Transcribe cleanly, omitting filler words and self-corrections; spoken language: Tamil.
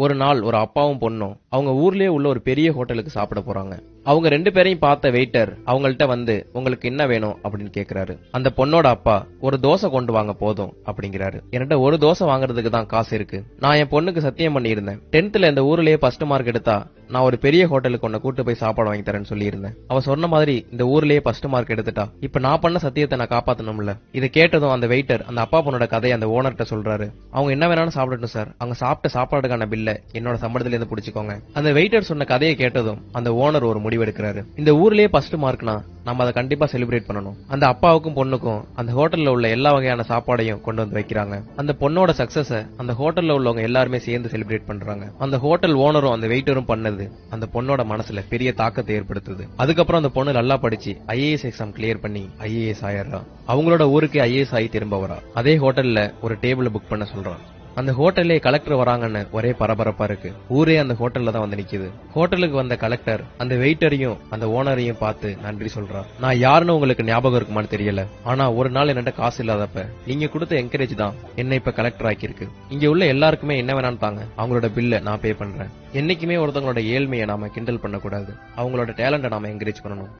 ஒரு நாள் ஒரு அப்பாவும் பொண்ணும் அவங்க ஊர்லயே உள்ள ஒரு பெரிய ஹோட்டலுக்கு சாப்பிட போறாங்க. அவங்க 2 பேரையும் பார்த்த வெயிட்டர் அவங்கள்ட்ட வந்து உங்களுக்கு என்ன வேணும் அப்படின்னு கேக்குறாரு. அந்த பொண்ணோட அப்பா ஒரு தோசை கொண்டு வாங்க போதும் அப்படிங்கிறாரு. என்கிட்ட ஒரு தோசை வாங்குறதுக்கு தான் காசு இருக்கு. நான் என் பொண்ணுக்கு சத்தியம் பண்ணியிருந்தேன், 10th இந்த ஊர்லயே ஃபர்ஸ்ட் மார்க் எடுத்தா நான் ஒரு பெரிய ஹோட்டலுக்கு உன்னை கூட்டு போய் சாப்பாடு வாங்கி தரேன்னு சொல்லியிருந்தேன். அவ சொன்ன மாதிரி இந்த ஊர்லயே ஃபர்ஸ்ட் மார்க் எடுத்துட்டா. இப்ப நான் பண்ண சத்தியத்தை நான் காப்பாத்தணும்ல. இதை கேட்டதும் அந்த வெயிட்டர் அந்த அப்பா பொண்ணோட கதையை அந்த ஓனர்கிட்ட சொல்றாரு. அவங்க என்ன வேணாலும் சாப்பிடட்டும் சார், அவங்க சாப்பிட்ட சாப்பாடுக்கான பில்ல என்னோட சம்பளத்துல இருந்து புடிச்சுக்கோங்க. அந்த வெயிட்டர் சொன்ன கதையை கேட்டதும் அந்த ஓனர் ஒரு முடிவு எடுக்கிறாரு. இந்த ஊர்லயே ஃபர்ஸ்ட் மார்க்னா நம்ம அதை கண்டிப்பா செலிப்ரேட் பண்ணணும். அந்த அப்பாவுக்கும் பொண்ணுக்கும் அந்த ஹோட்டல்ல உள்ள எல்லா வகையான சாப்பாடையும் கொண்டு வந்து வைக்கிறாங்க. அந்த பொண்ணோட சக்சஸ அந்த ஹோட்டல்ல உள்ளவங்க எல்லாருமே சேர்ந்து செலிப்ரேட் பண்றாங்க. அந்த ஹோட்டல் ஓனரும் அந்த வெயிட்டரும் பண்ணது அந்த பொண்ணோட மனசுல பெரிய தாக்கத்தை ஏற்படுத்துது. அதுக்கப்புறம் அந்த பொண்ணு நல்லா படிச்சு IAS எக்ஸாம் கிளியர் பண்ணி IAS ஆயிடுறா. அவங்களோட ஊருக்கு IAS ஆகி திரும்ப வரா. அதே ஹோட்டல்ல ஒரு டேபிள் புக் பண்ண சொல்றான். அந்த ஹோட்டல்லே கலெக்டர் வராங்கன்னு ஒரே பரபரப்பா இருக்கு. ஊரே அந்த ஹோட்டல்ல தான் வந்து நிக்குது. ஹோட்டலுக்கு வந்த கலெக்டர் அந்த வெயிட்டரையும் அந்த ஓனரையும் பார்த்து நன்றி சொல்றா. நான் யாருன்னு உங்களுக்கு ஞாபகம் இருக்குமான்னு தெரியல, ஆனா ஒரு நாள் என்கிட்ட காசு இல்லாதப்ப நீங்க கொடுத்த என்கரேஜ் தான் என்ன இப்ப கலெக்டர் ஆக்கியிருக்கு. இங்க உள்ள எல்லாருக்குமே என்ன வேணாலும் தாங்க, அவங்களோட பில்ல நான் பே பண்றேன். என்னைக்குமே ஒருத்தவங்களோட ஏழ்மையை நாம கிண்டல் பண்ணக்கூடாது, அவங்களோட டேலண்ட நாம என்கரேஜ் பண்ணணும்.